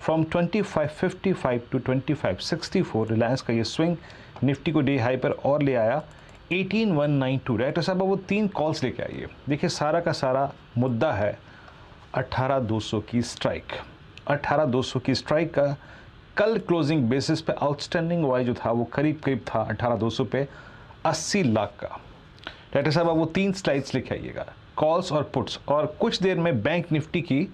From 2555 to 2564 Reliance का ये swing Nifty को डे हाई पर और ले आया 18192। डायरेक्टर साहब वो 3 कॉल्स लेके आइए। देखिए सारा का सारा मुद्दा है 18200 की स्ट्राइक। 18200 की स्ट्राइक का कल क्लोजिंग बेसिस पे आउटस्टैंडिंग वाई जो था वो करीब करीब था 18200 पे 80 लाख का। डायरेक्टर साहब वो 3 स्लाइड्स लिखे आइएगा, कॉल्स और पुट्स, और कुछ देर में बैंक निफ्टी की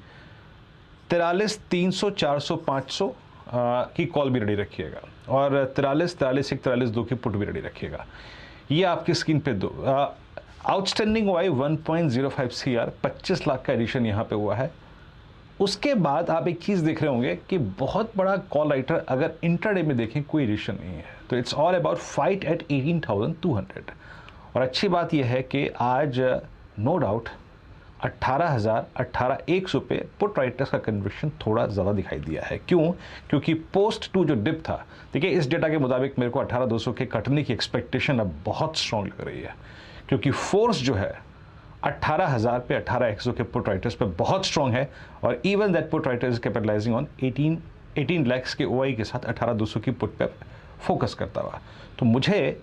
43 300 400 500 की कॉल भी रेडी रखिएगा और 43 43 1 43 2 की पुट भी रेडी रखिएगा। ये आपकी स्क्रीन पे दो आउटस्टैंडिंग वाई 1.05 CR 25 लाख का एडिशन यहाँ पे हुआ है। उसके बाद आप एक चीज़ देख रहे होंगे कि बहुत बड़ा कॉल राइटर अगर इंट्राडे में देखें कोई एडिशन नहीं है, तो it's all about fight eight 18,200। और अच्छी बात यह है कि आज नो डाउट 18,100 पे पुट राइटर्स का कन्विक्शन थोड़ा ज़्यादा दिखाई दिया है। क्यों? क्योंकि पोस्ट 2 जो डिप था, देखिए इस डेटा के मुताबिक मेरे को 18,200 के कटने की एक्सपेक्टेशन अब बहुत स्ट्रॉन्ग लग रही है, क्योंकि फोर्स जो है 18,000 पे 18,100 के पुट राइटर्स पे बहुत स्ट्रॉन्ग है और even that put writer is capitalising on 18 lakh के ओआई के साथ 18,200 की पुट पे फोकस करता हुआ। तो मुझे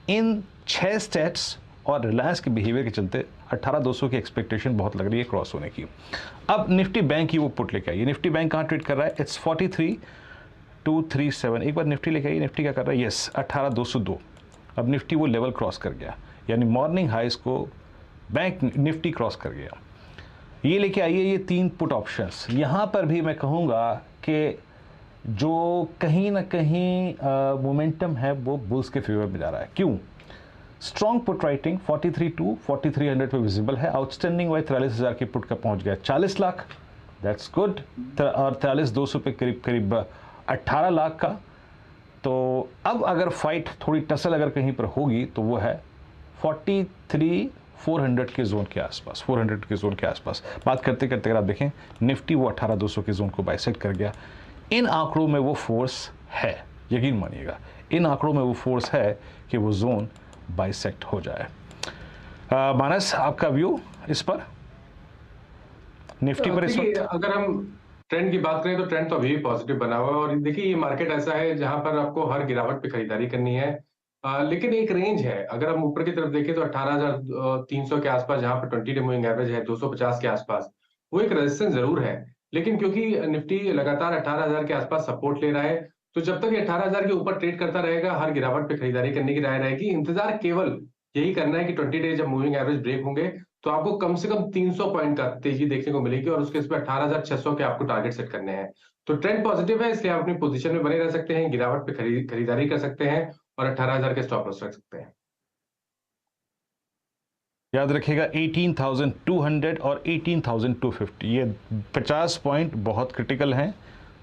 इन 6 स्टेट्स और रिलायंस के बिहेवियर के चलते 18,200 की एक्सपेक्टेशन बहुत लग रही है क्रॉस होने की। अब निफ्टी बैंक की वो पुट लेके आइए। निफ्टी बैंक कहाँ ट्रेड कर रहा है? इट्स 43,237। एक बार निफ्टी लेके आइए, निफ्टी क्या कर रहा है? यस 18,202। अब निफ्टी वो लेवल क्रॉस कर गया, यानी मॉर्निंग हाइस को बैंक निफ्टी क्रॉस कर गया। ये लेके आइए ये 3 पुट ऑप्शंस। यहाँ पर भी मैं कहूँगा कि जो कहीं ना कहीं मोमेंटम है वो बुल्स के फेवर में जा रहा है। क्यों? स्ट्रॉन्ग पुट राइटिंग 43 4300 पे विजिबल है। आउटस्टैंडिंग वाई 43,000 की पुट का पहुंच गया 40 लाख, दैट्स गुड। और 43,200 पे करीब करीब 18 लाख का। तो अब अगर फाइट थोड़ी टसल अगर कहीं पर होगी तो वो है 43,400 के जोन के आसपास, 400 के जोन के आसपास। बात करते करते अगर आप देखें निफ्टी वो 18,200 के जोन को बाइसेक्ट कर गया। इन आंकड़ों में वो फोर्स है, यकीन मानिएगा, इन आंकड़ों में वो फोर्स है कि वो जोन बाइसेक्ट हो जाए। मानस आपका व्यू इस पर, निफ्टी पर इस वक्त? अगर हम ट्रेंड की बात करें तो ट्रेंड तो अभी भी पॉजिटिव बना हुआ है और देखिए ये मार्केट ऐसा है जहां पर आपको हर गिरावट पे खरीदारी करनी है। लेकिन एक रेंज है, अगर हम ऊपर की तरफ देखें तो 18,300 के आसपास, जहां पर 20 डे मूविंग एवरेज है 250 के आसपास, वो एक रेजिस्टेंस जरूर है। लेकिन क्योंकि निफ्टी लगातार 18,000 के आसपास सपोर्ट ले रहा है, तो जब तक 18,000 के ऊपर ट्रेड करता रहेगा हर गिरावट पे खरीदारी करने की राय रहेगी। इंतजार केवल यही करना है कि 20 डे जब मूविंग एवरेज ब्रेक होंगे तो आपको कम से कम 300 पॉइंट का तेजी देखने को मिलेगी और उसके इस पे 18,600 के आपको टारगेट सेट करने हैं। तो ट्रेंड पॉजिटिव है, इसलिए आप अपनी पोजीशन में बने रह सकते हैं, गिरावट पे खरीदारी कर सकते हैं और 18,000 के स्टॉप लॉस रख सकते हैं। याद रखिएगा 18,200 और 18,250, ये 50 पॉइंट बहुत क्रिटिकल हैं।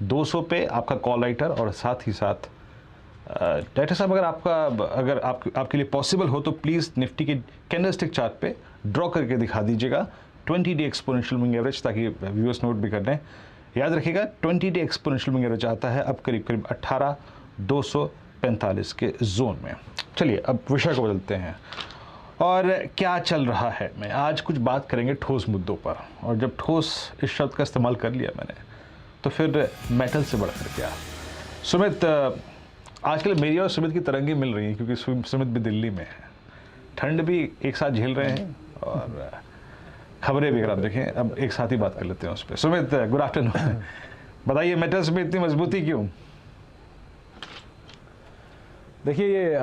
200 पे आपका कॉल राइटर और साथ ही साथ डायरेक्टर साहब अगर आपके लिए पॉसिबल हो तो प्लीज़ निफ्टी के कैंडलस्टिक चार्ट पे ड्रॉ करके दिखा दीजिएगा 20 डे एक्सपोनेंशियल मूविंग एवरेज, ताकि व्यूअर्स नोट भी कर लें। याद रखिएगा 20 डे एक्सपोनेंशियल मूविंग एवरेज आता है अब करीब करीब 18,245 के जोन में। चलिए अब विषय को बदलते हैं और क्या चल रहा है। मैं आज कुछ बात करेंगे ठोस मुद्दों पर, और जब ठोस इस शब्द का इस्तेमाल कर लिया मैंने तो फिर मेटल से बढ़कर क्या। सुमित, आजकल मेरी और सुमित की तरंगें मिल रही हैं क्योंकि सुमित भी दिल्ली में है, ठंड भी एक साथ झेल रहे हैं और खबरें भी अगर आप देखें अब एक साथ ही बात कर लेते हैं उस पर। सुमित गुड आफ्टरनून, बताइए मेटल्स में इतनी मजबूती क्यों? देखिए ये